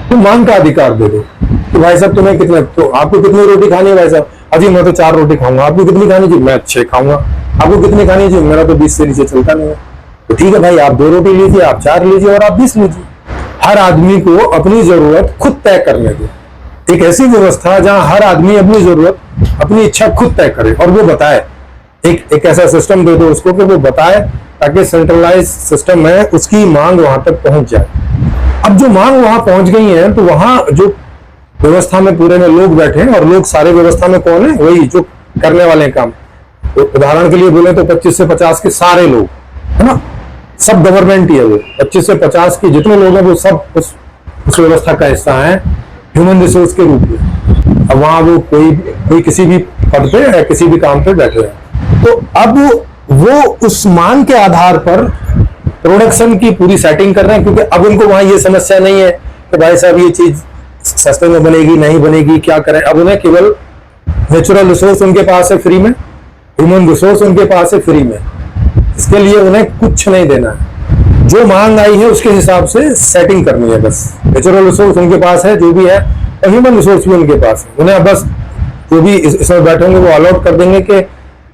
तुम मांग का अधिकार दे दो कि भाई साहब तुम्हें कितना, तो आपको कितनी रोटी खानी है भाई साहब, अजी मैं तो 4 रोटी खाऊंगा, आपको कितनी खानी जी, मैं 6 खाऊंगा, आपको कितनी खानी जी, मेरा तो 20 से नीचे चलता नहीं है। तो ठीक है भाई, आप 2 रोटी लीजिए, आप 4 लीजिए और आप 20 लीजिए। हर आदमी को अपनी जरूरत खुद तय करने दो। एक ऐसी व्यवस्था जहां हर आदमी अपनी जरूरत, अपनी इच्छा खुद तय करे और वो बताए। एक ऐसा सिस्टम दे दो उसको कि वो बताए, ताकि सेंट्रलाइज सिस्टम में उसकी मांग वहां तक पहुंच जाए। अब जो मांग वहां पहुंच गई है, तो वहां जो व्यवस्था में पूरे में लोग बैठे हैं, और लोग सारे व्यवस्था में कौन है, वही जो करने वाले काम। तो उदाहरण के लिए बोले तो 25 से 50 के सारे लोग, है ना, सब गवर्नमेंट ही है। वो 25 से 50 के जितने लोग हैं वो सब उस व्यवस्था का हिस्सा है, ह्यूमन रिसोर्स के रूप में। अब वहां वो कोई किसी भी पद पे या किसी भी काम पे बैठे हैं, तो अब वो उस मांग के आधार पर प्रोडक्शन की पूरी सेटिंग कर रहे हैं, क्योंकि अब उनको वहां ये समस्या नहीं है कि भाई साहब ये चीज सस्ते में बनेगी नहीं बनेगी, क्या करें। अब उन्हें केवल नेचुरल रिसोर्स उनके पास है फ्री में, ह्यूमन रिसोर्स उनके पास है फ्री में, इसके लिए उन्हें कुछ नहीं देना है। जो मांग आई है उसके हिसाब से सेटिंग करनी है बस। नेचुरल रिसोर्स उनके पास है जो भी है, और ह्यूमन रिसोर्स भी उनके पास है। उन्हें बस जो भी इसमें बैठे होंगे वो अलॉट कर देंगे कि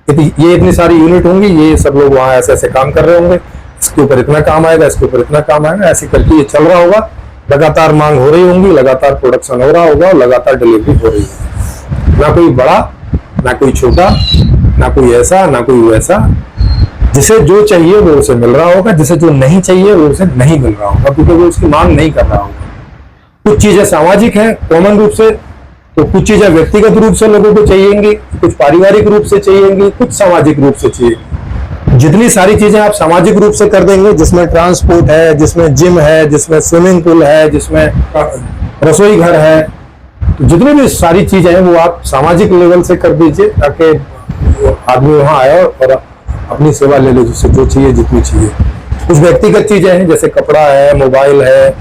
ये इतनी सारी यूनिट होंगी, ये सब लोग वहां ऐसे ऐसे काम कर रहे होंगे, इसके ऊपर इतना काम आएगा, इसके ऊपर इतना काम आएगा, ऐसे करके ये चल रहा होगा। लगातार मांग हो रही होंगी, लगातार प्रोडक्शन हो रहा होगा और लगातार डिलीवरी हो रही है। ना कोई बड़ा, ना कोई छोटा, ना कोई ऐसा, ना कोई वैसा। जिसे जो चाहिए वो उसे मिल रहा होगा, जिसे जो नहीं चाहिए वो उसे नहीं मिल रहा होगा, क्योंकि वो उसकी मांग नहीं कर रहा होगा। कुछ चीजें सामाजिक हैं कॉमन रूप से, तो कुछ चीजें व्यक्तिगत रूप से लोगों को चाहिएंगी, कुछ पारिवारिक रूप से चाहिएंगी, कुछ सामाजिक रूप से चाहिए। जितनी सारी चीजें आप सामाजिक रूप से कर देंगे, जिसमें ट्रांसपोर्ट है, जिसमें जिम है, जिसमें स्विमिंग पूल है, जिसमें रसोई घर है, तो जितनी भी सारी चीजें हैं वो आप सामाजिक लेवल से कर दीजिए, ताकि आदमी वहां आए और अपनी सेवा ले ले, जिससे जो चाहिए जितनी चाहिए। कुछ व्यक्तिगत चीजें हैं, जैसे कपड़ा है, मोबाइल है,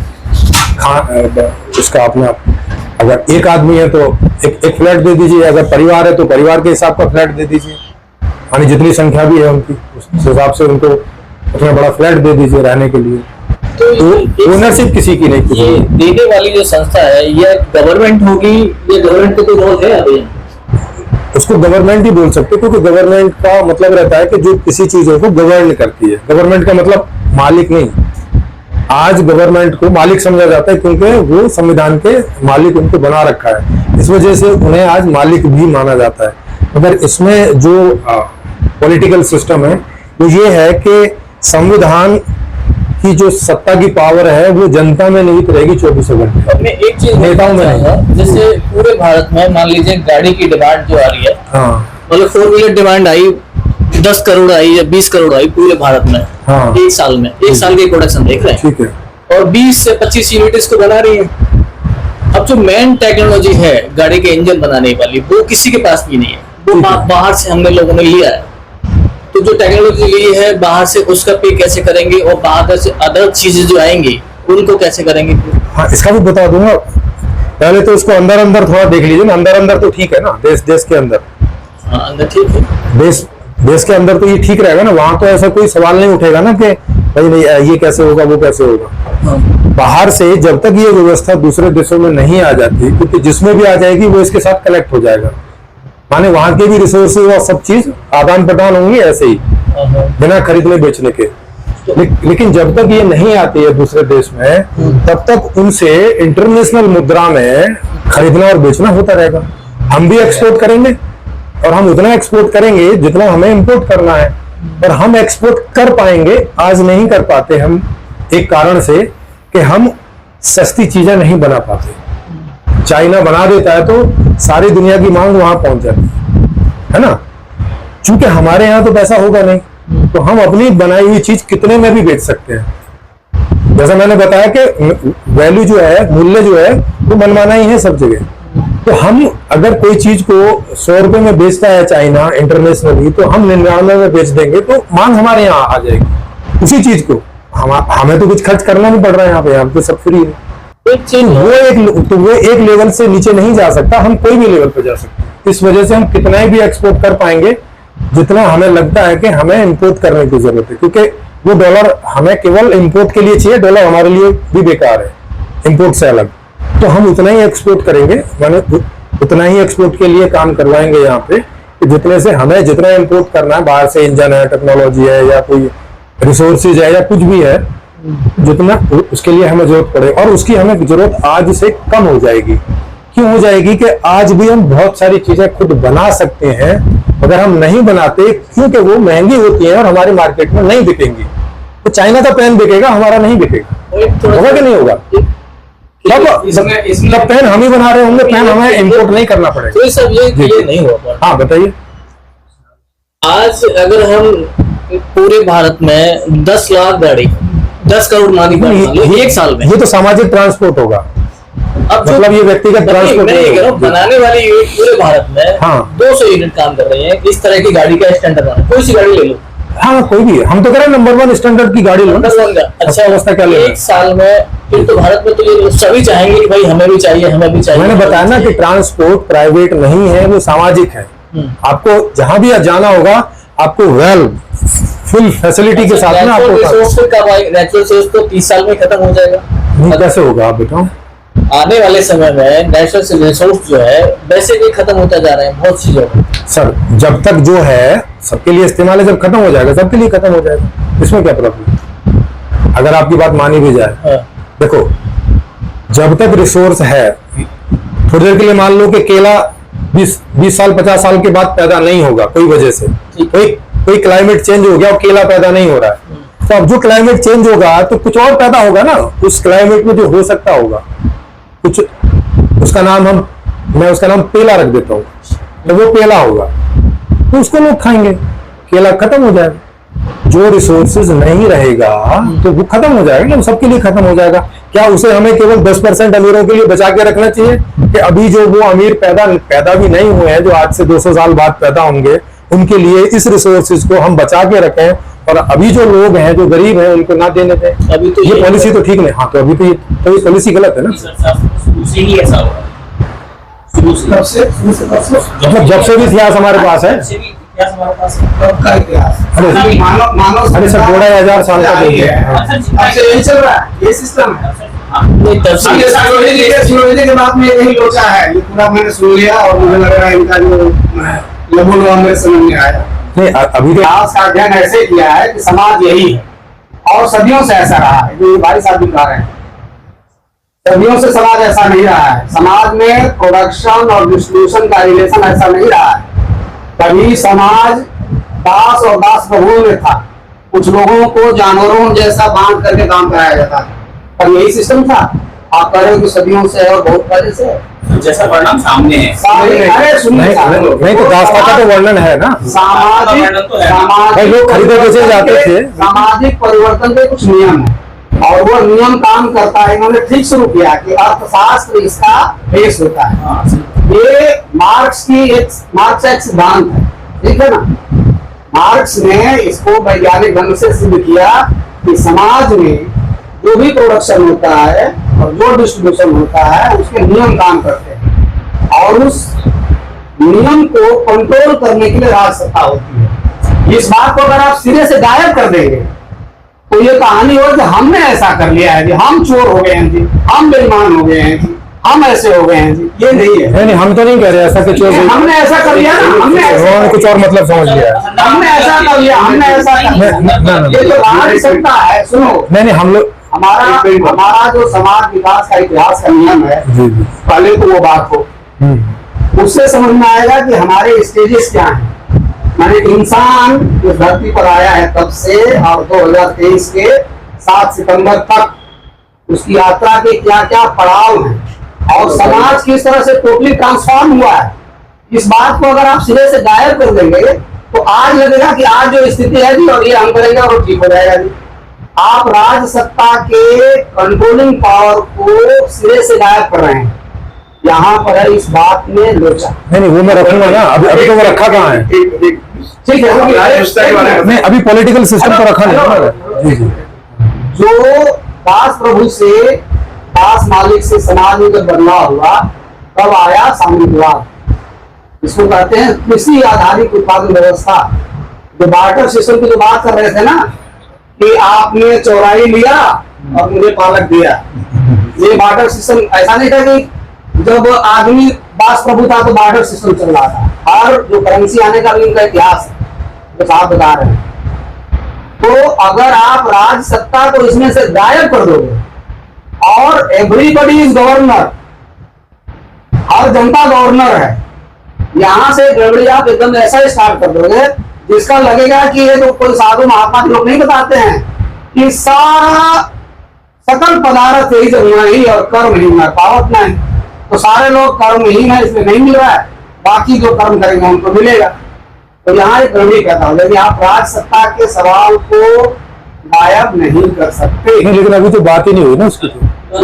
उसका अपना, अगर एक आदमी है तो एक फ्लैट दे दीजिए, अगर परिवार है तो परिवार के हिसाब का फ्लैट दे दीजिए, यानी जितनी संख्या भी है उनकी उस हिसाब से उनको उतना बड़ा फ्लैट दे दीजिए रहने के लिए। तो ओनरशिप किसी की नहीं। ये देने वाली जो संस्था है ये गवर्नमेंट होगी, ये गवर्नमेंट का कोई रोल है अभी? उसको गवर्नमेंट ही बोल सकते, क्योंकि गवर्नमेंट का मतलब रहता है कि जो किसी चीजों को गवर्न करती है। गवर्नमेंट का मतलब मालिक नहीं। आज गवर्नमेंट को मालिक समझा जाता है, क्योंकि वो संविधान के मालिक उनको बना रखा है, इस वजह से उन्हें आज मालिक भी माना जाता है। मगर इसमें जो पॉलिटिकल सिस्टम है वो ये है कि संविधान की जो सत्ता की पावर है वो जनता में निहित रहेगी 24 घंटे। मैं एक चीज नेताओं में नहीं। जैसे पूरे भारत में मान लीजिए गाड़ी की डिमांड जो आ रही है, मतलब 4 व्हीलर डिमांड आई 10 करोड़ आई या 20 करोड़ आई पूरे भारत में, एक साल में, एक साल की प्रोडक्शन देख रहे हैं, ठीक है, और 20 से 25 यूनिट इसको बना रही है। अब जो मेन टेक्नोलॉजी है गाड़ी के इंजन बनाने वाली, वो किसी के पास भी नहीं है, वो बाहर से हमने लोगों ने लिया है। तो जो टेक्नोलॉजी ली है बाहर से, उसका पे कैसे करेंगे, और बाहर से अदर चीजें जो आएंगी उनको कैसे करेंगे? हाँ, इसका भी बता दूंगा। पहले तो इसको अंदर अंदर थोड़ा देख लीजिए ना। अंदर अंदर तो ठीक है ना, देश के अंदर, हाँ अंदर ठीक है, देश के अंदर तो ये ठीक रहेगा ना। वहां तो ऐसा कोई सवाल नहीं उठेगा ना कि भाई नहीं ये कैसे होगा, वो कैसे होगा। बाहर से जब तक ये व्यवस्था दूसरे देशों में नहीं आ जाती, क्योंकि जिसमें भी आ जाएगी वो इसके साथ कनेक्ट हो जाएगा, माने वहां के भी रिसोर्सेज और सब चीज आदान प्रदान होंगे ऐसे ही बिना खरीदने बेचने के। लेकिन जब तक ये नहीं आती है दूसरे देश में, तब तक उनसे इंटरनेशनल मुद्रा में खरीदना और बेचना होता रहेगा। हम भी एक्सपोर्ट करेंगे और हम उतना एक्सपोर्ट करेंगे जितना हमें इंपोर्ट करना है, और हम एक्सपोर्ट कर पाएंगे। आज नहीं कर पाते हम, एक कारण से कि हम सस्ती चीजें नहीं बना पाते। चाइना बना देता है तो सारी दुनिया की मांग वहां पहुंच जाती है ना। चूंकि हमारे यहाँ तो पैसा होगा नहीं, तो हम अपनी बनाई हुई चीज कितने में भी बेच सकते हैं। जैसा मैंने बताया कि वैल्यू जो है, मूल्य जो है, वो मनमाना ही है सब जगह। तो हम अगर कोई चीज को 100 रुपए में बेचता है चाइना इंटरनेशनली, तो हम 99 में बेच देंगे, तो मांग हमारे यहाँ आ जाएगी उसी चीज को। हमें तो कुछ खर्च करना नहीं पड़ रहा है यहाँ पे, हम तो सब फ्री है। वो एक लेवल से नीचे नहीं जा सकता, हम कोई भी लेवल पे जा सकते हैं। इस वजह से हम कितना ही भी एक्सपोर्ट कर पाएंगे जितना हमें लगता है कि हमें इंपोर्ट करने की जरूरत है, क्योंकि वो डॉलर हमें केवल इंपोर्ट के लिए चाहिए। डॉलर हमारे लिए भी बेकार है इंपोर्ट से अलग। तो हम उतना ही एक्सपोर्ट करेंगे, माने उतना ही एक्सपोर्ट के लिए काम करवाएंगे यहाँ पे कि जितने से हमें जितना इंपोर्ट करना है बाहर से, इंजन है, टेक्नोलॉजी है, या कोई रिसोर्सेज है, या कुछ भी है, जितना उसके लिए हमें जरूरत पड़े, और उसकी हमें जरूरत आज से कम हो जाएगी। क्यों हो जाएगी कि आज भी हम बहुत सारी चीजें खुद बना सकते हैं, अगर हम नहीं बनाते क्योंकि वो महंगी होती है और हमारी मार्केट में नहीं बिकेंगी। तो चाइना का पेन बिकेगा, हमारा नहीं बिकेगा। होगा कि नहीं होगा? तब पेन हम ही बना रहे होंगे, पेन हमें इंपोर्ट नहीं करना पड़ेगा। तो सब ये नहीं होगा। हाँ बताइए। आज अगर हम पूरे भारत में 10 लाख गाड़ी, 10 करोड़ मालिक एक साल में, ये तो सामाजिक ट्रांसपोर्ट होगा। अब मतलब ये व्यक्तिगत ट्रांसपोर्ट नहीं, बनाने वाली यूनिट पूरे भारत में हाँ 200 यूनिट काम कर रही है इस तरह की गाड़ी का स्टैंडर्ड बना। कोई सी गाड़ी ले लो, हाँ कोई भी, हम तो कह रहे हैं नंबर 1 स्टैंडर्ड की गाड़ी लो। अच्छा अवस्था क्या एक साल में फिर तो भारत में तो ये सभी चाहेंगे कि भाई हमें भी चाहिए, हमें भी चाहिए। मैंने बताया ना कि ट्रांसपोर्ट प्राइवेट नहीं है, वो सामाजिक है। आपको जहां भी जाना होगा आपको वेल फुल फैसिलिटी के साथ में आपको नेचुरल रिसोर्स तो 30 साल में खत्म हो जाएगा। नहीं, कैसे होगा आप बताओ? आने वाले समय में नेचुरल रिसोर्स जो है वैसे भी खत्म होता जा रहे हैं बहुत सी जगह। सर जब तक जो है सबके लिए इस्तेमाल है, जब खत्म हो जाएगा सबके लिए खत्म हो जाएगा, इसमें क्या प्रॉब्लम? अगर आपकी बात मानी भी जाए। हाँ। देखो जब तक रिसोर्स है, थोड़ी देर के लिए मान लो कि केला 20 साल 50 साल के बाद पैदा नहीं होगा कोई वजह से, कोई क्लाइमेट चेंज हो गया और केला पैदा नहीं हो रहा है, तो अब जो क्लाइमेट चेंज होगा तो कुछ और पैदा होगा ना उस क्लाइमेट में जो हो सकता होगा कुछ, उसका नाम मैं उसका नाम पेला रख देता हूँ, तो वो पेला होगा तो उसको लोग खाएंगे, केला खत्म हो जाएगा। जो रिसोर्सेज नहीं रहेगा तो वो खत्म हो जाएगा, तो सबके लिए खत्म हो जाएगा। क्या उसे हमें केवल 10% अमीरों के लिए बचा के रखना चाहिए कि अभी जो वो अमीर पैदा भी नहीं हुए हैं, जो आज से 200 साल बाद पैदा होंगे, उनके लिए इस रिसोर्सेज को हम बचा के रखें, और अभी जो लोग हैं जो गरीब हैं उनको ना देने दें? अभी तो ये पॉलिसी तो ठीक नहीं। हाँ तो अभी तो ये पॉलिसी गलत है ना। मतलब जब से भी इतिहास हमारे पास है, अरे सर 2500 साल का देंगे। यही चल रहा है, ये सिस्टम है। के बाद में यही लोचा है, ये पूरा मैंने सुन लिया और मुझे लग रहा है इनका जो लबुल मेरे समझ में आया। नहीं अभी इतिहास का अध्ययन ऐसे किया है कि समाज यही है और सदियों से ऐसा रहा है, जो भाई साहब भी कह रहे हैं। सदियों से समाज ऐसा नहीं रहा है, समाज में प्रोडक्शन और डिस्ट्रीब्यूशन का रिलेशन ऐसा नहीं रहा है। कभी समाज दास और दास प्रभुओं में था, कुछ लोगों को जानवरों जैसा बांध करके काम कराया जाता था, पर यही सिस्टम था। आप कह रहे हो कि सदियों से और बहुत पहले से जैसा परिणाम सामने है। अरे सुनिए, नहीं तो दास्ता का तो वर्णन है ना, भाई लोग खरीदे बेचे जाते थे। सामाजिक परिवर्तन के कुछ नियम है और वो नियम काम करता है। इन्होंने ठीक शुरू किया कि अर्थशास्त्र इसका बेस होता है। ये मार्क्स एक सिद्धांत है, ठीक है ना। मार्क्स ने इसको वैज्ञानिक ढंग से सिद्ध किया कि समाज में जो भी प्रोडक्शन होता है और जो डिस्ट्रीब्यूशन होता है उसके नियम काम करते हैं, और उस नियम को कंट्रोल करने के लिए राज सत्ता होती है। इस बात को अगर आप सिरे से गायब कर देंगे तो ये कहानी हो कि हमने ऐसा कर लिया है जी, हम चोर हो गए हैं जी, हम बेईमान हो गए हैं जी, हम ऐसे हो गए हैं जी। ये नहीं है। नहीं हम तो नहीं कह रहे ऐसा कि चोर, हमने ऐसा कर लिया ना, हमने कुछ और मतलब समझ लिया है। हमने ऐसा कर लिया, हमने ऐसा कर लिया, ये तो राज सत्ता है। सुनो, नहीं हम लोग हमारा जो समाज विकास का इतिहास का नियम है, पहले तो वो बात हो, उससे समझ में आएगा कि हमारे स्टेजेस क्या हैं। माने इंसान जो धरती पर आया है तब से और 2023 के 7 सितंबर तक उसकी यात्रा के क्या क्या पड़ाव हैं और समाज किस तरह से टोटली ट्रांसफॉर्म हुआ है। इस बात को अगर आप सिरे से गायब कर देंगे तो आज लगेगा कि आज जो स्थिति है जी और ये हम करेंगे और ठीक हो जाएगा जी। आप राज सत्ता के कंट्रोलिंग पावर को सिरे से गायब कर रहे हैं। यहाँ पर है इस बात में लोचा। नहीं वो मैं रखूंगा ना, अभी तो वो रखा कहाँ है? ठीक है, नहीं अभी पॉलिटिकल सिस्टम तो रखा नहीं। जी जी। जो दास प्रभु से दास मालिक से समाज में जब बदलाव हुआ तब आया साम्यवाद, इसको कहते हैं कृषि आधारित उत्पादन व्यवस्था। जो बार्टर सिस्टम की जो बात कर रहे थे ना कि आपने चौराही लिया और मुझे पालक दिया, ये बार्टर सिस्टम ऐसा नहीं था कि जब आदमी दास प्रभु था तो बार्टर सिस्टम चल रहा था। हर जो करेंसी आने का भी उनका इतिहास है, जो साहब बता रहे हैं। तो अगर आप राज सत्ता को इसमें से गायब कर दोगे और everybody is governor, her Janata governor है, यहां से गड़बड़ी आप एकदम ऐसा स्टार्ट कर दोगे जिसका लगेगा कि ये तो कोई साधु महात्मा के लोग नहीं बताते हैं कि सारा सकल पदार्थ यही जगना ही और कर्म ही है, पावत नहीं। तो सारे लोग कर्म ही है, इसमें नहीं मिल रहा है, बाकी जो कर्म करेंगे उनको मिलेगा। तो यहाँ एक गड़बड़ी कहता हूँ, यदि आप राज सत्ता के सवाल को गायब नहीं कर सकते। नहीं, लेकिन अभी तो बात ही नहीं हुई ना उसकी।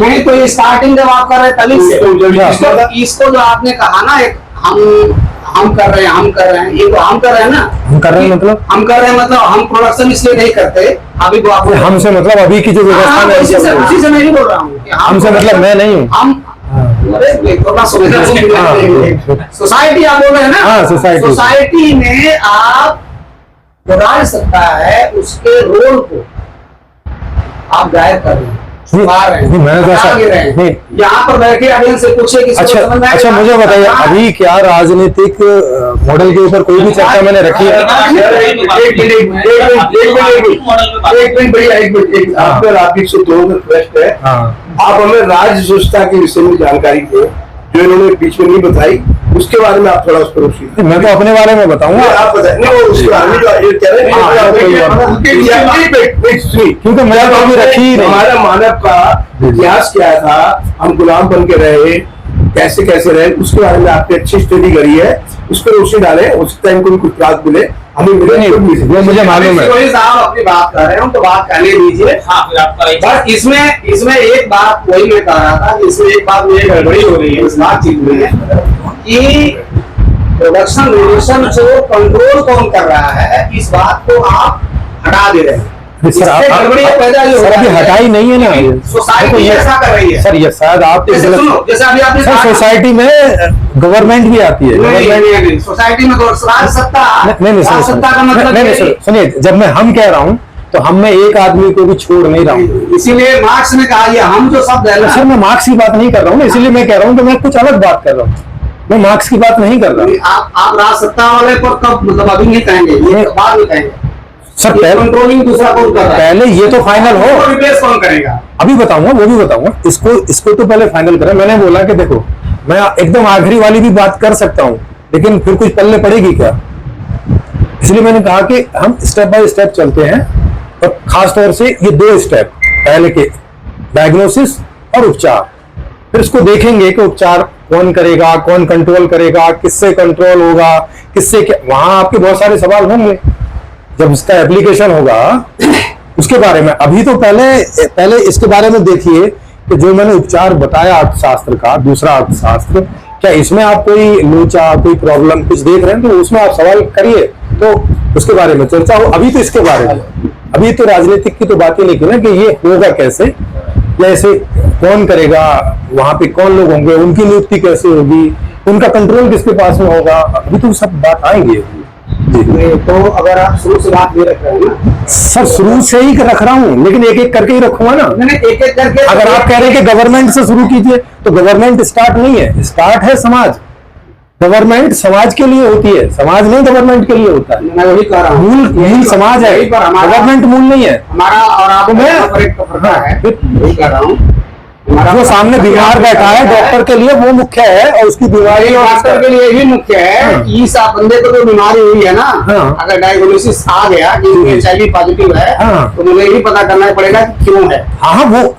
नहीं तो स्टार्टिंग जब आप कर रहे तभी से इसको जो आपने कहा ना, एक हम कर रहे हैं, ये तो हम कर रहे हैं ना। हम कर रहे हैं मतलब हम प्रोडक्शन इसलिए नहीं करते अभी तो आपको हमसे मतलब अभी की जो व्यवस्था है उसी से मैं नहीं बोल रहा हूँ कि हमसे मतलब मैं नहीं हूँ। हम सोसाइटी आप बोल रहे हैं ना। हाँ, सोसाइटी में आप जो राज सत्ता है उसके रोल को आप गायब कर रहे हैं, छुपा रहे हैं, मैंने तो ऐसा नहीं। यहाँ पर बैठे ऑडियंस से पूछे कि अच्छा मुझे बताइए, अभी क्या राजनीतिक मॉडल के ऊपर कोई भी चर्चा मैंने रखी है? आपका राफिक से 2 मिनट प्रश्न है। आप हमें राज्य व्यवस्था के विषय में जानकारी दें जो इन्होंने बीच में नहीं बताई, उसके बारे में आप थोड़ा उस पर रोशनी। मैं तो अपने बारे में बताऊंगा, आप बताएंगे उसके बारे में जो ये कह रहे हैं, क्योंकि मैं तो अभी रखी ही नहीं। हमारा मानव का इतिहास क्या था, हम गुलाम बन के रहे, कैसे कैसे रहे, उसके बारे में आपने अच्छी स्टडी करी है, उस पर रोशनी डाले। उस टाइम को कुछ बात बोले हमें मिले नहीं, वो मुझे मालूम है। वही साहब अपनी बात कर रहे हैं तो बात करने दीजिए। बस इसमें एक बात वही मैं कह रहा था कि इसमें एक बात मुझे गड़बड़ी हो रही है इस बातचीत में कि प्रोडक्शन रेडिएशन को कंट्रोल कौन कर रहा है, इस बात को आप हटा दे रहे हैं। सर अभी हटाई नहीं है ना, सोसाइटी ऐसा कर रही है। सर ये शायद आप जैसे अभी आपने सोसाइटी में गवर्नमेंट भी आती है। सोसाइटी में राज सत्ता का मतलब सुनिए, जब मैं हम कह रहा हूँ तो हम में एक आदमी को भी छोड़ नहीं रहा हूँ, इसीलिए मार्क्स ने कहा ये हम जो शब्द है। सर मैं मार्क्स की बात नहीं कर रहा हूँ, इसीलिए मैं कह रहा हूँ कि मैं कुछ अलग बात कर रहा हूँ, मैं मार्क्स की बात नहीं कर रहा। आप राज सत्ता वाले पर कब मतलब अभी नहीं कहेंगे, ये बाद में कहेंगे। सर कंट्रोलिंग दूसरा कौन कर रहा है, पहले ये तो फाइनल हो, रिप्लेस कौन करेगा अभी बताऊंगा, वो भी बताऊंगा। इसको तो पहले फाइनल करें। मैंने बोला कि देखो मैं एकदम आखिरी वाली भी बात कर सकता हूँ, लेकिन फिर कुछ पल्ले पड़ेगी क्या, इसलिए मैंने कहा कि हम स्टेप बाय स्टेप चलते हैं। और खास तौर से ये 2 स्टेप, पहले के डायग्नोसिस और उपचार, फिर इसको देखेंगे कि उपचार कौन करेगा, कौन कंट्रोल करेगा, किससे कंट्रोल होगा, किससे क्या, वहां आपके बहुत सारे सवाल होंगे जब इसका एप्लीकेशन होगा उसके बारे में। अभी तो पहले इसके बारे में देखिए कि जो मैंने उपचार बताया अर्थशास्त्र का, दूसरा अर्थशास्त्र, क्या इसमें आप कोई लोचा, कोई प्रॉब्लम कुछ देख रहे हैं तो उसमें आप सवाल करिए, तो उसके बारे में चर्चा हो। अभी तो इसके बारे में, अभी तो राजनीतिक की तो बात ही नहीं की ना कि ये होगा कैसे, या ऐसे कौन करेगा, वहां पे कौन लोग होंगे, उनकी नियुक्ति कैसे होगी, उनका कंट्रोल किसके पास में होगा, अभी तो सब बात आएंगे। तो अगर आप शुरू से बात नहीं रख रहे हैं ना, सर शुरू से ही रख रहा हूँ, लेकिन एक एक करके ही रखूंगा ना। एक एक करके अगर आप कह रहे हैं कि गवर्नमेंट से शुरू कीजिए, तो गवर्नमेंट स्टार्ट नहीं है, स्टार्ट है समाज। गवर्नमेंट समाज के लिए होती है, समाज नहीं गवर्नमेंट के लिए होता है। मैं वही कह रहा हूँ, मूल समाज है, गवर्नमेंट मूल नहीं है हमारा। और आप मैं वही कह रहा हूँ, जो सामने बीमार बैठा है डॉक्टर के लिए वो मुख्य है, और उसकी बीमारी डॉक्टर के लिए भी मुख्य है कि इस बंदे को जो बीमारी हुई है ना, अगर डायग्नोसिस आ गया कि HIV पॉजिटिव है, तो मुझे यही पता करना पड़ेगा कि क्यों है। हाँ वो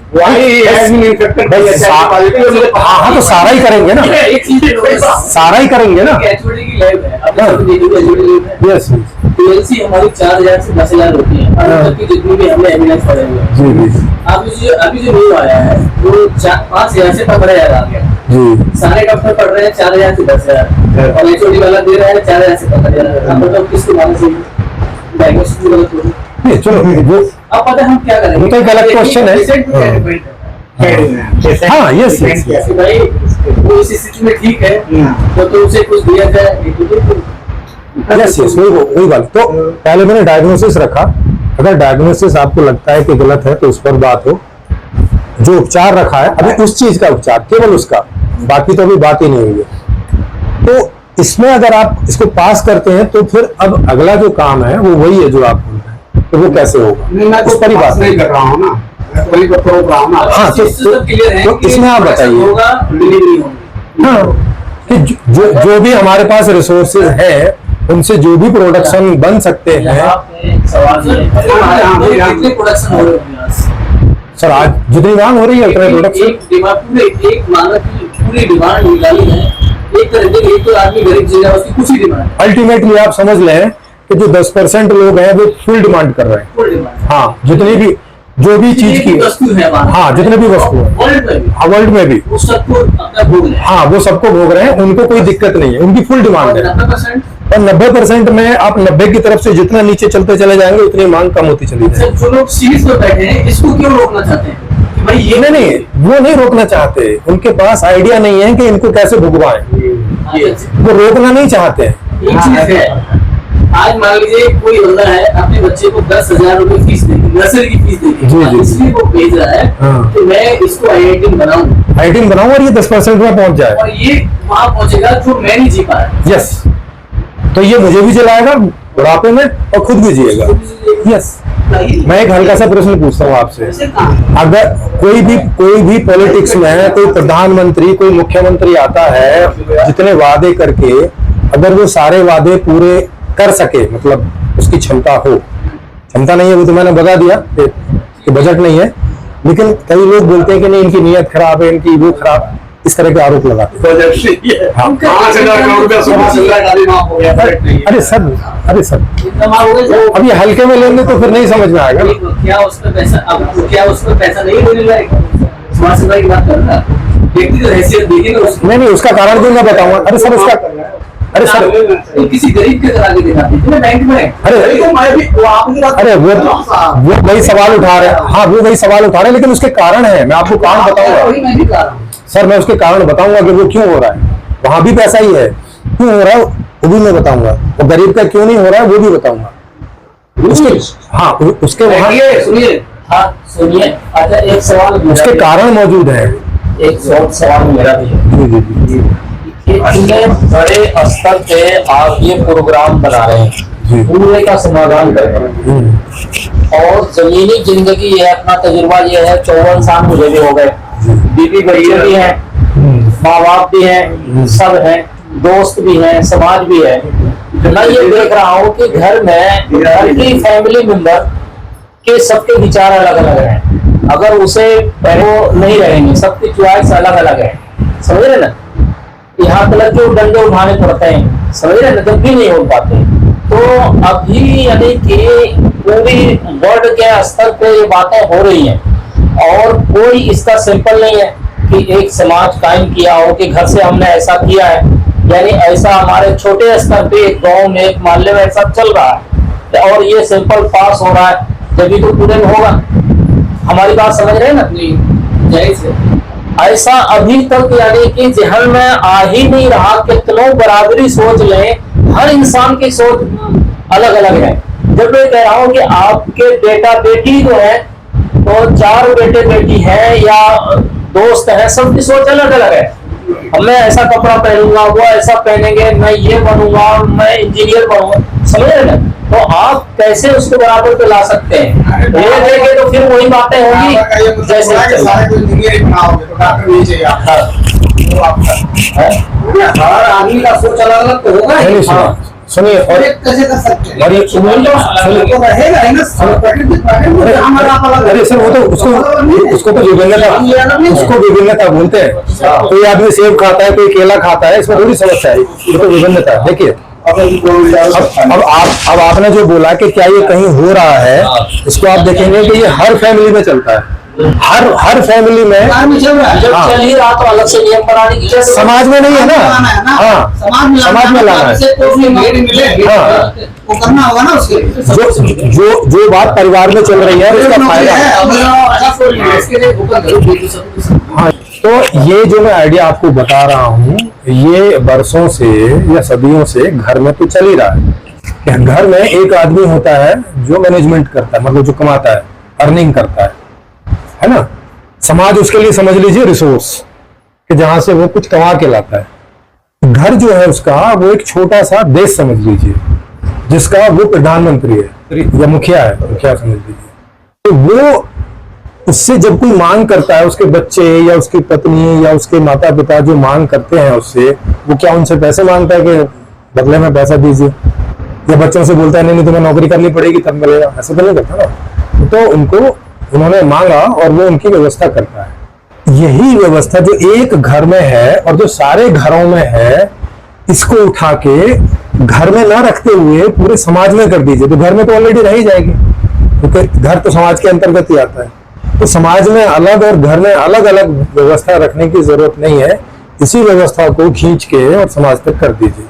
हाँ तो सारा ही करेंगे ना, सारा ही करेंगे ना। यस पीएलसी हमारी 4000 से 10,000 होती है, जबकि जितनी भी हमने एम्बुलेंस पड़े हुए हैं। अभी जो न्यू आया है वो 5,000 से 15,000 आ गया। सारे डॉक्टर पढ़ रहे हैं 4,000 से 10,000 और HOD वाला दे रहा है 4,000 से 15,000। अब बताओ किसके माने से डायग्नोसिस गलत होगी? चलो वो अब पता हम क्या करेंगे, तो एक अलग क्वेश्चन है। हाँ यस भाई वो इस स्थिति में ठीक है तो उसे कुछ दिया जाए। यस वही बात। तो पहले मैंने डायग्नोसिस रखा, अगर डायग्नोसिस आपको लगता है कि गलत है तो उस पर बात हो, जो उपचार रखा है अभी उस चीज का उपचार, केवल उसका, बाकी तो अभी बात ही नहीं हुई है। तो इसमें अगर आप इसको पास करते हैं तो फिर अब अगला जो काम है वो वही है जो आप बोल रहे हैं, तो वो कैसे होगा, मैं उस तो पर ही पास बात नहीं कर रहा हूँ ना, मैं तो वही तो रोक रहा हूँ ना। हाँ, तो इसमें आप बताइए। होगा डिलीवरी होगी। हाँ, कि जो भी हमारे पास रिसोर्सेज है उनसे जो भी प्रोडक्शन बन सकते हैं। यहाँ पे सवाल ये है, कितने प्रोडक्शन हो रहे हैं यहाँ से? सर आज जितनी मांग हो रही है उतना प्रोडक्शन। एक डिमांड पूरे एक मानव की पूरी डिमांड निकाली है, एक तरह से एक तो आदमी गरीब जिला उसकी कुछ ही डिमांड, अल्टीमेटली आप समझ लें कि जो 10% लोग हैं वो फुल डिमांड कर रहे हैं। Full demand. हाँ, जितनी भी जो भी चीज की वस्तु है वहाँ, हाँ जितने भी वस्तु है वर्ल्ड में भी, हाँ वर्ल्ड में भी वो सबको अपना भोग ले। हाँ वो सबको भोग रहे हैं, उनको कोई दिक्कत नहीं है, उनकी फुल डिमांड है। 90% और 90% में आप 90 की तरफ से जितना नीचे चलते चले जाएंगे उतनी मांग कम होती चली जाएगी। जो लोग सीरीज में बैठे हैं इसको क्यों रोकना चाहते हैं कि भाई ये नहीं, वो नहीं रोकना चाहते, उनके पास आइडिया नहीं है कि इनको कैसे भुगवाएं, वो रोकना नहीं चाहते हैं। एक चीज है, आज मान लीजिए कोई बंदा है अपने बच्चे को 10,000 रुपए फीस देगी, नर्सरी की फीस जी, जी, देगी, इसलिए वो भेज रहा है हाँ। कि मैं इसको IIT बनाऊं आइडिया बनाऊं और ये 10% में पहुंच जाए। और ये वहां पहुंचेगा जो मैं नहीं जी पा रहा। यस, तो ये मुझे भी जलाएगा बुढ़ापे में और खुद भी जिएगा। यस, मैं एक हल्का सा प्रश्न पूछता हूँ आपसे, ऐसे कहाँ? अगर कोई भी पॉलिटिक्स में कोई प्रधानमंत्री कोई मुख्यमंत्री आता है, जितने वादे करके अगर वो सारे वादे पूरे कर सके, मतलब उसकी क्षमता हो, क्षमता नहीं है वो तो मैंने बता दिया कि बजट नहीं है, लेकिन कई लोग बोलते हैं कि नहीं इनकी नीयत खराब है, इनकी वो खराब, इस तरह के आरोप लगाते हैं। बजट से ही है। हाँ। 5,000 करोड़ रुपया अरे सर इतना मांग हो गया अब ये हल्के में लेंगे तो फिर नहीं समझ में आएगा। क्या उस पर पैसा, अब क्या उस पर पैसा नहीं देने लायक? समाज सेवा की बात कर रहा, व्यक्ति तो हैसियत देखी ना उसको। नहीं उसका कारण भी मैं बताऊंगा। अरे सर तो किसी गरीब के करा के दिखाते हैं बैंक में। अरे वो वही सवाल उठा रहे हैं। हाँ वो वही सवाल उठा रहे हैं, लेकिन उसके कारण है, मैं आपको कारण बताऊंगा। वही मैं भी कह रहा हूँ सर मैं उसके कारण बताऊंगा कि वो क्यों हो रहा है, वहां भी पैसा ही है, क्यों हो रहा है वो भी मैं बताऊंगा, और गरीब का क्यों नहीं हो रहा है वो भी बताऊंगा। उसके हाँ उसके वहां सुनिए। हाँ सुनिए। अच्छा एक सवाल उसके कारण मौजूद है। एक सवाल मेरा भी है। जी इतने बड़े स्तर पे आप ये प्रोग्राम बना रहे हैं, जी। पूरे का समाधान कर रहे हैं, और जमीनी जिंदगी ये अपना तजुर्बा ये है, 54 साल मुझे भी हो गए, बीवी बच्चे भी हैं, माँ बाप भी हैं, सब हैं, दोस्त भी हैं, समाज भी है। मैं ये देख रहा हूँ कि घर में घर की फैमिली मेंबर के सबके विचार अलग अलग हैं। अगर उसे वो नहीं रहेंगे, सबकी चॉइस अलग अलग है, समझ रहे ना? यहाँ तक जो डंडे उठाने पड़ते हैं, समझ रहे ना, जब भी नहीं हो पाते। तो अभी यानी कि पूरी वर्ल्ड के स्तर पे ये बातें हो रही हैं, और कोई इसका सिंपल नहीं है कि एक समाज कायम किया हो कि घर से हमने ऐसा किया है, यानी ऐसा हमारे छोटे स्तर पे एक गांव में एक मोहल्ले में ऐसा चल रहा है, और ये सिंपल पास हो रहा है, जब भी तो पूरे में होगा। हमारी बात समझ रहे हैं ना? जाहिर है ऐसा अभी तक यानी कि जहन में आ ही नहीं रहा। कितनों बराबरी सोच लें, हर इंसान की सोच अलग अलग है। जब मैं कह रहा हूँ कि आपके बेटा बेटी जो है, तो 4 बेटे बेटी हैं या दोस्त हैं, सबकी सोच अलग अलग है। अब मैं ऐसा कपड़ा पहनूंगा, वो ऐसा पहनेंगे, मैं ये बनूंगा, मैं इंजीनियर बनूंगा, समझ रहे ना? तो आप कैसे उसको बराबर पे ला सकते हैं? ये देखे तो फिर वही बातें होंगी जैसे हर आदमी का सोच अलग अलग तो होगा ही। सुनिए और कैसे कर सकते हैं? और ये तो रहेगा ही ना, अरे सर वो तो उसको तो विभिन्नता बोलते हैं। कोई आदमी सेब खाता है, कोई केला खाता है, इसमें थोड़ी समस्या है, ये तो विभिन्नता है। देखिए अब आपने जो बोला कि क्या ये कहीं हो रहा है, इसको आप देखेंगे कि ये हर फैमिली में चलता है, हर फैमिली में जब चल ही रहा तो अलग से नियम बनाने की समाज में नहीं है ना। हाँ समाज में लाना है। हाँ वो करना होगा ना उसके। जो बात परिवार में चल रही है उसका फायदा। हाँ तो ये जो मैं आइडिया आपको बता रहा हूँ, ये बरसों से या सदियों से घर में तो चल ही रहा है। घर में एक आदमी होता है जो मैनेजमेंट करता है, मतलब जो कमाता है, अर्निंग करता है ना? समाज उसके लिए समझ लीजिए रिसोर्स, कि जहां से वो कुछ कमा के लाता है। घर जो है उसका वो एक छोटा सा देश समझ लीजिए, जिसका वो प्रधानमंत्री है या मुखिया है, मुखिया समझ लीजिए। तो वो उससे जब कोई मांग करता है, उसके बच्चे या उसकी पत्नी या उसके माता पिता जो मांग करते हैं उससे, वो क्या उनसे पैसे मांगता है कि बदले में पैसा दीजिए, या बच्चों से बोलता है नहीं नहीं तुम्हें नौकरी करनी पड़ेगी तब मिलेगा, ऐसा तो नहीं करता ना। तो उनको उन्होंने मांगा और वो उनकी व्यवस्था करता है। यही व्यवस्था जो एक घर में है और जो सारे घरों में है, इसको उठा के घर में ना रखते हुए पूरे समाज में कर दीजिए, तो घर में तो ऑलरेडी रह ही जाएगी, क्योंकि घर तो समाज के अंतर्गत ही आता है। तो समाज में अलग और घर में अलग अलग व्यवस्था रखने की जरूरत नहीं है, इसी व्यवस्था को खींच के और समाज तक कर दीजिए।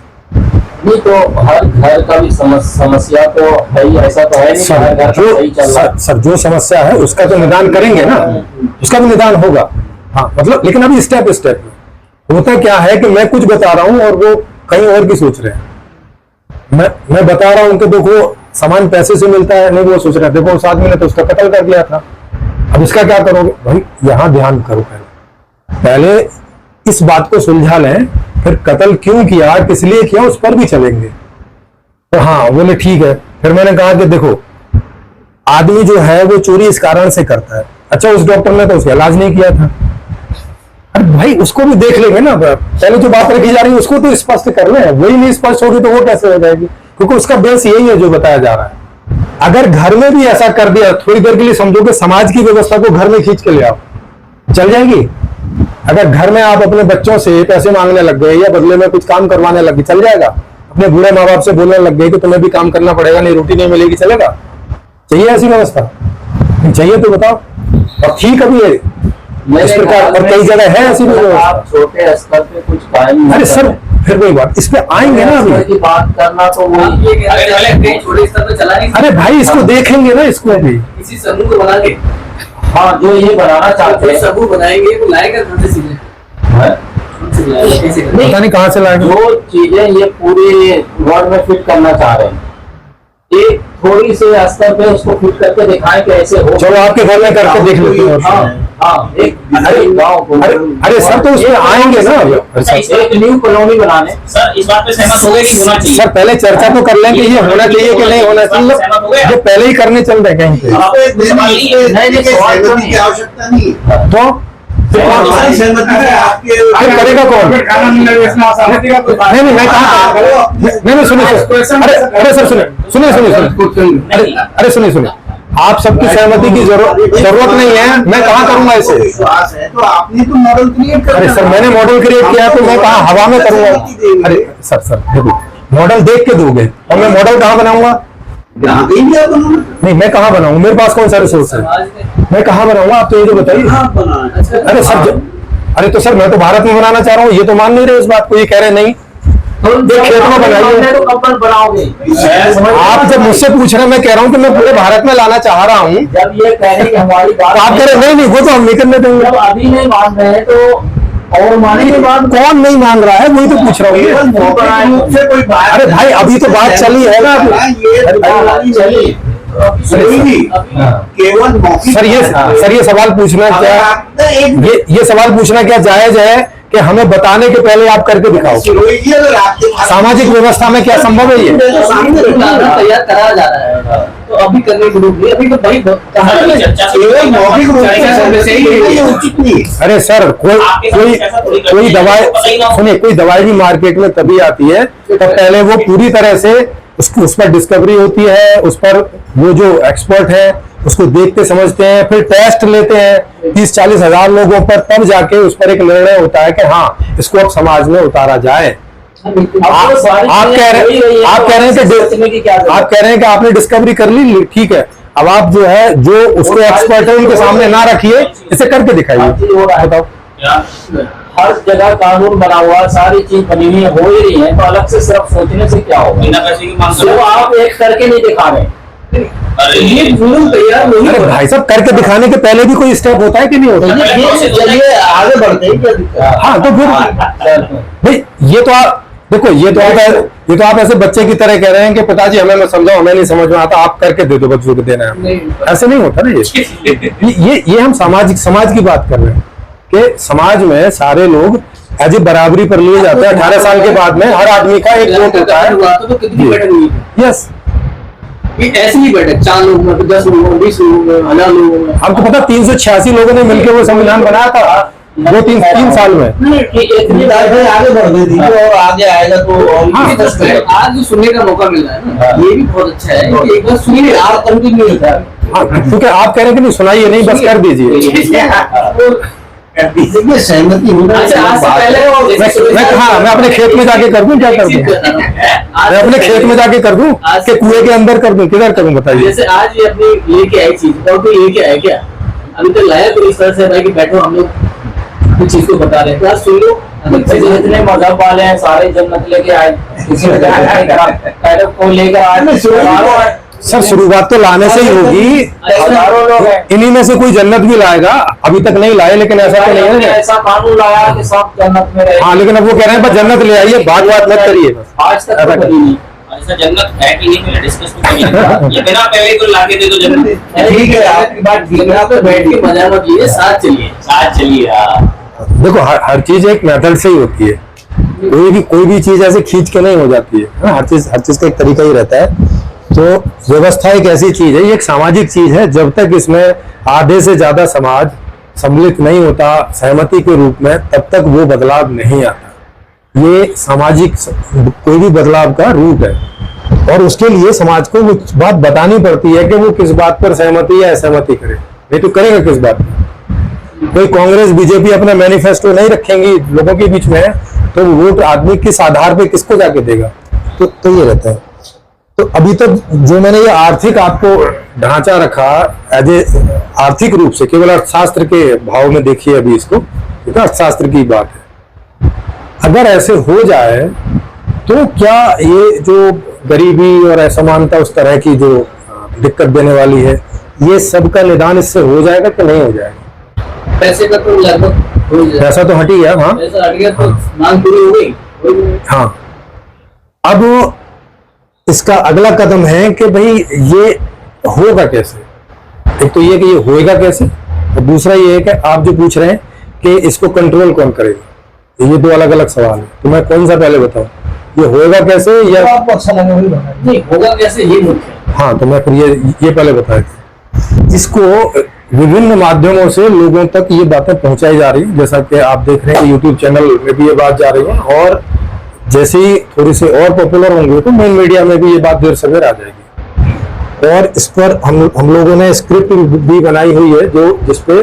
नहीं तो हर घर का भी समस्या तो है ही, ऐसा तो है नहीं कि हर घर का सही चल रहा है। सर जो समस्या है उसका तो निदान करेंगे ना, उसका भी निदान होगा। हाँ मतलब, लेकिन अभी स्टेप स्टेप में होता क्या है कि मैं कुछ बता रहा हूँ और वो कहीं और की सोच रहे हैं। मैं बता रहा हूँ कि देखो सामान पैसे से मिलता है, नहीं वो सोच रहे हैं देखो उस आदमी ने तो उसका कत्ल कर दिया था, अब इसका क्या करोगे भाई? यहाँ ध्यान करो, पहले इस बात को सुलझा लें, फिर कत्ल क्यों किया, किस लिए किया, उस पर भी चलेंगे। तो हाँ बोले ठीक है। फिर मैंने कहा कि देखो आदमी जो है वो चोरी इस कारण से करता है, अच्छा उस डॉक्टर ने तो उसका इलाज नहीं किया था, अरे भाई उसको भी देख लेंगे ना, पहले जो बात रखी जा रही है उसको तो स्पष्ट कर लें, वही नहीं स्पष्ट होगी तो वो कैसे हो जाएगी, क्योंकि उसका बेस यही है जो बताया जा रहा है। अगर घर में भी ऐसा कर दिया, थोड़ी देर के लिए समझो कि समाज की व्यवस्था को घर में खींच के ले आओ, चल जाएगी। अगर घर में आप अपने बच्चों से पैसे मांगने लग गए या बदले में कुछ काम करवाने लग गए, चल जाएगा। अपने बूढ़े माँ बाप से बोलने लग गए कि तुम्हें भी काम करना पड़ेगा, नहीं रोटी नहीं मिलेगी, चलेगा? चाहिए ऐसी व्यवस्था? चाहिए तो बताओ। और ठीक अभी है इस प्रकार, और कई जगह है ऐसी व्यवस्था। छोटे स्तर पे कुछ कायम। अरे सर फिर वही बात, इस पे आएंगे ना अभी की बात करना तो वो छोटे स्तर पर चला नहीं। अरे भाई इसको देखेंगे ना, इसको भी किसी समूह को बना के, हाँ जो ये बनाना चाहते हैं समूह बनाएंगे, वो लाएगा कहाँ से सीधे? कैसे करेंगे? पता नहीं कहाँ से लाएंगे। जो चीजें ये पूरे वर्ल्ड में फिट करना चाह रहे हैं, एक थोड़ी से स्तर पे उसको फिट करके दिखाएं कि ऐसे हो। चलो आपके घर में करके देख लेते हैं। हाँ एक गाँव को, अरे सर तो उसमें आएंगे ना, एक न्यू कॉलोनी बनाने। सर इस बात पे सहमत हो गए कि होना चाहिए? सर पहले चर्चा तो कर लें कि ये होना चाहिए कि नहीं होना चाहिए, जो पहले ही करने चल रहे कहीं पे की आवश्यकता नहीं है। तो सहमति से आपके फिर करेगा कौन? नहीं मैं कहा नहीं सुनिए, अरे सर सुनिए, अरे सुनिए, आप सबकी सहमति की जरूरत नहीं है, मैं कहाँ करूंगा ऐसे? विश्वास है तो आपने तो मॉडल क्रिएट कर। अरे सर मैंने मॉडल क्रिएट किया तो मैं कहाँ हवा में करूंगा? अरे सर देखो मॉडल देख के दोगे और मैं मॉडल कहाँ बनाऊंगा? नहीं मैं कहाँ बनाऊंगा, मेरे पास कौन सा रिसोर्स है, मैं कहाँ बनाऊंगा? आप तो ये जो बताइए। अरे सर अरे तो सर मैं तो भारत में बनाना चाह रहा हूँ, ये तो मान नहीं रहे इस बात को, ये कह रहे नहीं खेत में बनाइए। तो कब बनाओगे? आप जब मुझसे पूछ रहे हैं, मैं कह रहा हूँ कि मैं पूरे भारत में लाना चाह रहा हूँ, जब ये कह रहे हैं कि हमारी बात, आप कह रहे नहीं वो तो हम नहीं करने देंगे। जब अभी नहीं मान रहे हैं तो और मानेंगे बात? कौन नहीं मान रहा है वही तो पूछ रहा हूँ। अरे भाई अभी तो बात चली है ना, चलिए केवल सर ये सवाल पूछना क्या, ये सवाल पूछना क्या जायज है कि हमें बताने के पहले आप करके दिखाओ सामाजिक व्यवस्था में क्या संभव है? ये तैयार करा जा रहा है तो अभी करने की जरूरत नहीं, अभी तो भाई केवल मौखिक रूप से। अरे सर कोई दवाई सुनिए, कोई दवाई भी मार्केट में तभी आती है तो पहले वो पूरी तरह से उस पर डिस्कवरी होती है, उस पर वो जो एक्सपर्ट है उसको देखते समझते हैं, फिर टेस्ट लेते हैं 30-40 हजार लोगों पर, तब जाके उस पर एक निर्णय होता है कि हाँ इसको अब समाज में उतारा जाए। आप कह रहे हैं कि आपने डिस्कवरी कर ली, ठीक है, अब आप जो है जो उसको एक्सपर्ट है उनके सामने ना रखिए, इसे करके दिखाइए। बताओ हर जगह कानून बना हुआ, सारी चीज बनी हुई हो ही रही है, तो अलग से सिर्फ सोचने से क्या होगा? बिना पैसे की मांग तो आप एक करके नहीं दिखा रहे। अरे भाई साहब करके दिखाने के पहले भी कोई स्टेप होता है कि नहीं होता? चलिए आगे बढ़ते हैं। हाँ तो फिर भाई ये तो देखो ये तो आप ऐसे बच्चे की तरह कह रहे हैं कि पिताजी हमें मत समझाओ, हमें नहीं समझ में आता, आप करके दे दो बच्चों को देना है। नहीं, ऐसे नहीं होता ना ये हम समाज की बात कर रहे हैं कि समाज में सारे लोग एज ए बराबरी पर लिए जाते हैं। 18 साल के बाद में हर आदमी का एक वोट होता है। तो कितनी बैठक हुई थी? यस, ये ऐसी ही बैठक 4 लोगों में, 10 लोगों में, 20 लोगों में, 1000 लोगों में। आपको पता 386 लोगों ने मिलकर वो संविधान बनाया था 2-3 साल में। इतनी भाई आगे बढ़ गई थी और आगे आएगा तो और हाँ, भी आज जो सुनने का मौका मिल रहा है ना, ये भी बहुत अच्छा है कि एक बार सुनिए आप कंटिन्यू था। हाँ, क्योंकि आप कह रहे हैं कि नहीं सुनाइए नहीं, बस कर दीजिए। देखिए सहमति होना अच्छा, आज से पहले मैं अपने खेत में जाके कर दूं, क्या कर दूं? मैं अपने खेत में जाके कर दूं कि कुएं के अंदर कर दूं, किधर करूं बताइए? जैसे आज ये अपनी लेके आई चीज, और कोई लेके आया क्या? अभी तो लाया तो इस तरह से भाई कि बैठो हम लोग कुछ चीज को बता रहे हैं, तो आज सुन लो। जितने मजहब वाले हैं सारे जन्नत लेके आए, किसी ने को लेकर आए। सर शुरुआत तो लाने से ही होगी, हजारों लोग हैं। इन्हीं में से कोई जन्नत भी लाएगा। अभी तक नहीं लाए, लेकिन ऐसा तो नहीं है ना। ऐसा कानून लाया कि सब जन्नत में रहे। हाँ, लेकिन अब वो कह रहे हैं बस जन्नत ले आइए, बात मत करिए बस। आज तक तो कभी नहीं। ऐसा जन्नत है कि नहीं, पहले डिस्कस तो करिए। ये बिना पहले को लाके दे दो जन्नत। ठीक है आपकी बात ठीक है। आप बैठ के मजा मत लीजिए, साथ चलिए। साथ चलिए। देखो हर चीज एक मेथड से ही होती है। कोई भी चीज ऐसे खींच के नहीं हो जाती है। हाँ, हर चीज का एक तरीका ही रहता है। तो व्यवस्था एक ऐसी चीज है, ये एक सामाजिक चीज है। जब तक इसमें आधे से ज्यादा समाज सम्मिलित नहीं होता सहमति के रूप में, तब तक वो बदलाव नहीं आता। ये सामाजिक कोई भी बदलाव का रूट है, और उसके लिए समाज को वो बात बतानी पड़ती है कि वो किस बात पर सहमति या असहमति करे। नहीं तो करेगा किस बात पर? कोई कांग्रेस बीजेपी अपना मैनिफेस्टो नहीं रखेंगी लोगों के बीच में, तो वोट आदमी किस आधार पे किसको जाके देगा? तो ये रहता है। तो अभी तक जो मैंने ये आर्थिक आपको ढांचा रखा एज ए आर्थिक रूप से, केवल अर्थशास्त्र के भाव में देखिए अभी इसको, तो अर्थशास्त्र की बात है। अगर ऐसे हो जाए तो क्या ये जो गरीबी और असमानता उस तरह की जो दिक्कत देने वाली है, ये सबका निदान इससे हो जाएगा कि नहीं हो जाएगा? पैसे का तो लगभग हो जाएगा। पैसा तो हट ही गया। हाँ, पैसा हट गया तो मांग पूरी हो गई। हाँ, अब इसका अगला कदम है कि भाई ये होगा कैसे। एक तो ये कि ये होएगा कैसे, और दूसरा ये है कि आप जो पूछ रहे हैं कि इसको कंट्रोल कौन करेगा, ये दो अलग अलग सवाल है। तो मैं कौन सा पहले बताऊं, ये होएगा कैसे या आपको अच्छा लगे वही बताइए। नहीं होगा कैसे, ये मुख्य है। हाँ, तो मैं फिर ये पहले बताया था। इसको विभिन्न माध्यमों से लोगों तक ये बातें पहुंचाई जा रही है। जैसा कि आप देख रहे हैं यूट्यूब चैनल में भी ये बात जा रही है, और जैसे ही थोड़ी सी और पॉपुलर होंगे तो मेन मीडिया में भी ये बात देर सवेर आ जाएगी। और इस पर हम लोगों ने स्क्रिप्ट भी बनाई हुई है, जो जिसपे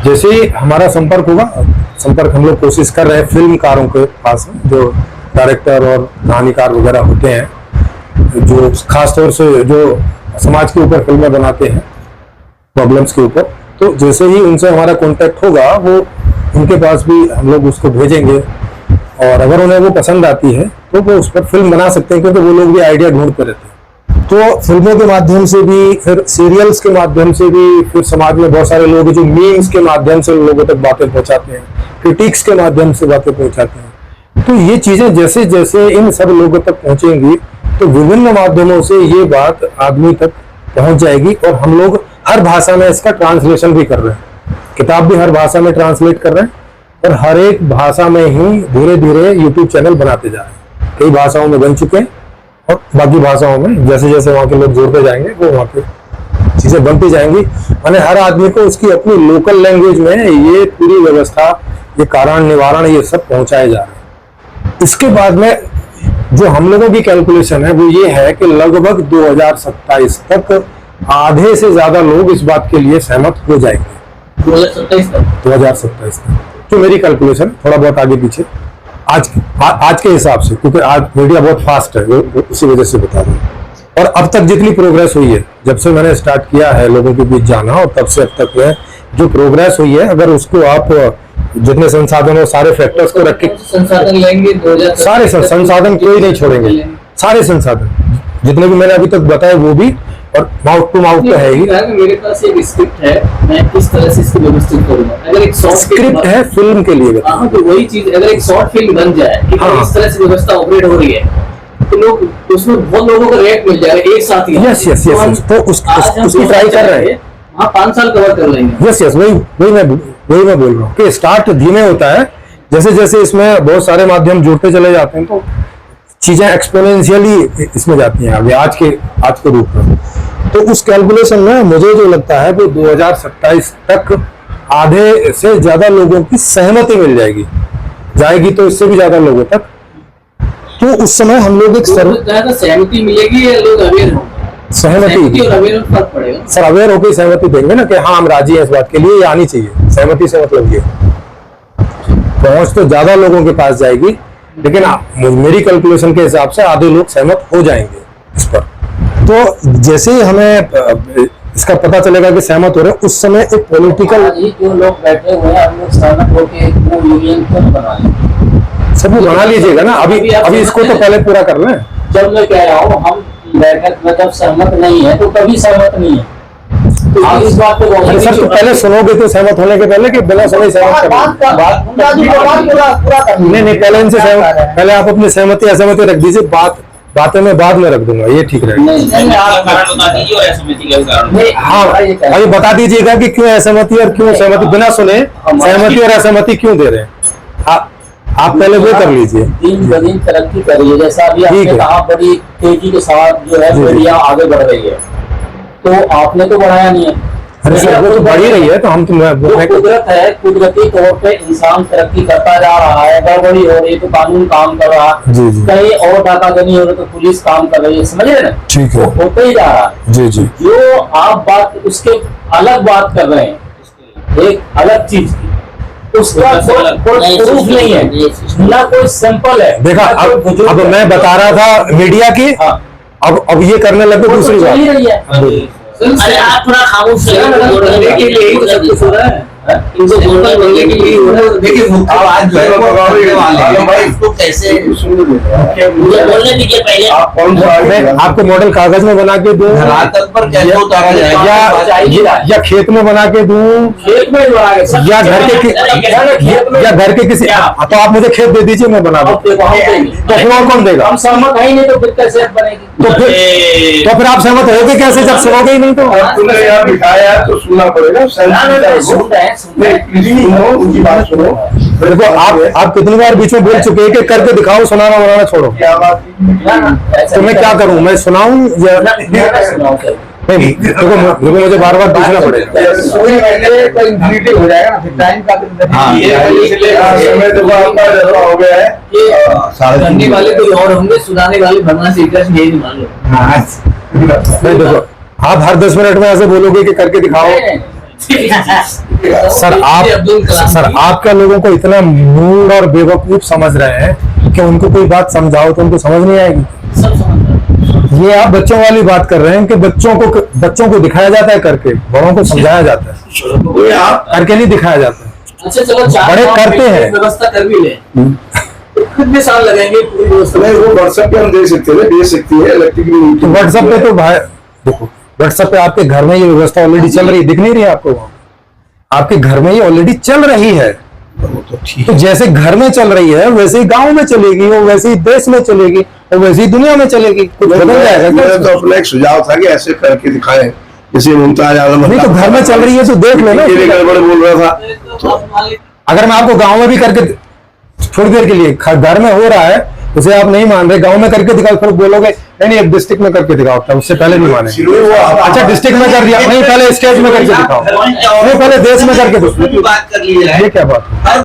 जैसे ही हमारा संपर्क हम लोग कोशिश कर रहे हैं फिल्मकारों के पास, जो डायरेक्टर और कहानीकार वगैरह होते हैं, जो खासतौर से जो समाज के ऊपर फिल्में बनाते हैं, प्रॉब्लम्स के ऊपर। तो जैसे ही उनसे हमारा कांटेक्ट होगा, वो उनके पास भी हम लोग उसको भेजेंगे, और अगर उन्हें वो पसंद आती है तो वो उस पर फिल्म बना सकते हैं, क्योंकि वो लोग भी आइडिया ढूंढते रहते हैं। तो फिल्मों के माध्यम से भी, फिर सीरियल्स के माध्यम से भी, फिर समाज में बहुत सारे लोग जो मीम्स के माध्यम से लोगों तक बातें पहुंचाते हैं, क्रिटिक्स के माध्यम से बातें पहुंचाते हैं। तो ये चीजें जैसे जैसे इन सब लोगों तक पहुंचेंगी, तो विभिन्न माध्यमों से ये बात आदमी तक पहुंच जाएगी। और हम लोग हर भाषा में इसका ट्रांसलेशन भी कर रहे हैं, किताब भी हर भाषा में ट्रांसलेट कर रहे हैं, और हर एक भाषा में ही धीरे धीरे यूट्यूब चैनल बनाते जा रहे हैं। कई भाषाओं में बन चुके हैं, और बाकी भाषाओं में जैसे जैसे वहाँ के लोग जोड़ते जाएंगे, वो वहाँ पे चीजें बनती जाएंगी। माने हर आदमी को उसकी अपनी लोकल लैंग्वेज में ये पूरी व्यवस्था, ये कारण निवारण, ये सब पहुंचाए जा रहे हैं। इसके बाद में जो हम लोगों की कैलकुलेशन है वो ये है कि लगभग 2027 तक आधे से ज्यादा लोग इस बात के लिए सहमत हो जाएंगे। 2027 तक तो मेरी कैलकुलेशन थोड़ा बहुत आगे पीछे आज के हिसाब से, क्योंकि आज मीडिया बहुत फास्ट है, वो उसी वजह से बता रहे हैं। और अब तक जितनी प्रोग्रेस हुई है, जब से मैंने स्टार्ट किया है लोगों के बीच जाना, और तब से अब तक में जो प्रोग्रेस हुई है, अगर उसको आप जितने संसाधन हो, सारे फैक्टर्स को रख के, संसाधन लेंगे 2000 सारे संसाधन कोई नहीं छोड़ेंगे, सारे संसाधन जितने भी मैंने अभी तक बताए वो भी, और माउथ टू माउथ तो है ही। मेरे पास एक स्क्रिप्ट है, मैं किस तरह से इसको व्यवस्थित करूंगा। अगर एक शॉर्ट स्क्रिप्ट है फिल्म के लिए। हाँ, तो वही चीज, अगर एक शॉर्ट फिल्म बन जाए कि हाँ। इस तरह से व्यवस्था ऑपरेट हो रही है, तो लोग उसमें बहुत लोगों को रेट मिल जाएगा एक साथ ही। यस यस तो हम यस, तो आज हम उसकी ट्राई कर रहे हैं। हाँ, 5 साल कवर कर लेंगे। यस यस, वही मैं बोल रहा हूँ कि स्टार्ट धीमे होता है, जैसे जैसे इसमें बहुत सारे माध्यम जुड़ते चले जाते हैं तो चीजें एक्सपोनेंशियली इसमें जाती हैं आगे आज के रूप में। तो उस कैलकुलेशन में मुझे जो लगता है वो 2027 तक आधे से ज्यादा लोगों की सहमति मिल जाएगी तो इससे भी ज्यादा लोगों तक। तो उस समय हम लोग एक सहमति मिलेगी या लोग अवेयर होंगे? सहमति और अवेयर में फर्क पड़ेगा। सर अवेयर होकर सहमति देंगे ना कि हाँ हम राजी हैं इस बात के लिए, ये आनी चाहिए। सहमति से मतलब ये पहुंच तो ज्यादा लोगों के पास जाएगी, लेकिन मेरी कैलकुलेशन के हिसाब से आधे लोग सहमत हो जाएंगे इस पर। तो जैसे ही हमें इसका पता चलेगा कि सहमत हो रहे हैं, उस समय एक पॉलिटिकल जो लोग बैठे हुए हैं हम लोग सहमत होकर एक वो यूनियन क्यों बना लें? सब बना लीजिएगा ना, अभी इसको तो पहले पूरा कर लें। जब मैं कह रहा हूँ हम बैठक में जब सहमत नहीं है तो कभी सहमत नहीं है। तो आप इस बात पे अरे सर, तो पहले सुनोगे तो सहमत होने के पहले कि बिना सुने सहमत नहीं, पहले इनसे सहमत, पहले आप अपनी सहमति असहमति रख दीजिए, बातें मैं बाद में रख दूंगा, ये ठीक रहेगा। कारण बता दीजिए और असहमति का कारण। हाँ, अभी बता दीजिएगा कि क्यों असहमति और क्यों सहमति, बिना सुने सहमति और असहमति क्यों दे रहे हैं। आप पहले वो कर लीजिए। दिन ब दिन तरक्की कर रही है, जैसा अभी आपने कहा बड़ी तेजी के साथ जो है मीडिया आगे बढ़ रही है, तो आपने तो बढ़ाया नहीं है। अरे सर वो तो बढ़ ही रही है, तो हम तो कुदरत है, कुदरती तौर पे इंसान तरक्की करता जा रहा है, गड़बड़ी हो रही है तो कानून काम कर रहा है, कहीं और डाकागनी हो रही तो पुलिस काम कर रही है, समझ रहे ना? ठीक है, होते ही जा रहा है। जी जी, जो आप बात उसके अलग बात कर रहे हैं, एक अलग चीज की, उसका कोई प्रूफ नहीं है ना, कोई सिंपल है। देखा अब मैं बता रहा था मीडिया की, अब ये करने लगे दूसरी बात। अरे आप थोड़ा खामोश बोलने के लिए ही तो सब कुछ हो रहा है। इनको बोलने के लिए हो रहा है। देखिए आज भाई इसको कैसे मुझे बोलने दीजिए पहले। आप कौन सा मैं आपको मॉडल कागज में बना के दूं धरातल पर कैसे उतारा जाएगा? या खेत में बना के दूं, खेत में बना के, या घर के किसी, तो आप मुझे खेत दे दीजिए, मैं बना दूं। तो फिर और कौन देगा? हम सहमत है ही नहीं तो फिर कैसे बनेगी? तो फिर आप सहमत होगे कैसे जब सुनोगे ही नहीं? तो तुमने यहाँ बिठाया तो सुनना पड़ेगा। उनकी बात सुनो। देखो आप कितनी बार बीच में बोल चुके हैं कि करके दिखाओ, सुनाना बनाना छोड़ो। क्या बात तो मैं क्या करूं, मैं सुनाऊं या नहीं? देखो मुझे बार बार पूछना पड़ेगा। हो जाएगा ना, फिर टाइम का समय देखो आपका जरूर हो गया है। करने वाले कोई और होंगे, सुनाने वाले भगवान श्री कृष्ण, यही मान लो। नहीं देखो, आप हर 10 मिनट में ऐसे बोलोगे कि करके दिखाओ। सर आप क्या लोगों को इतना मूड और बेवकूफ समझ रहे हैं कि उनको कोई बात समझाओ तो उनको समझ नहीं आएगी? सब समझ। ये आप बच्चों वाली बात कर रहे हैं कि बच्चों को दिखाया जाता है करके, बड़ों को समझाया जाता है, करके नहीं दिखाया जाता है। अच्छा चलो, बड़े करते हैं, व्यवस्था कर भी ले, कितने साल लगेंगे पूरी व्यवस्था? नहीं, वो व्हाट्सएप पे हम दे सकते हैं, दे सकती है इलेक्ट्रिक। व्हाट्सएप पे तो भाई देखो, व्हाट्सएप पे आपके घर में ये व्यवस्था ऑलरेडी चल रही है, दिख नहीं रही है आपको? आपके घर में ये ऑलरेडी चल रही है। तो जैसे घर में चल रही है वैसे ही गांव में चलेगी, और वैसे ही देश में चलेगी, और वैसे ही दुनिया में चलेगी। कुछ बदल जाएगा? मेरा तो अपना एक सुझाव था कि ऐसे करके दिखाएं, जैसे मुमताज आलम। नहीं तो घर में चल रही है तो देख लो ना। गड़बड़ बोल रहा था। अगर मैं आपको गांव में भी करके थोड़ी देर के लिए, घर में हो रहा है उसे आप नहीं मान रहे, गांव में करके दिखाओ, फिर बोलोगे नहीं एक डिस्ट्रिक्ट में करके दिखाओ, था उससे पहले नहीं माने। अच्छा डिस्ट्रिक्ट में कर दिया, नहीं पहले स्टेट में करके दिखाओ, नहीं पहले देश में करके दिखाओ। बात कर ली जाए। ये क्या बात है?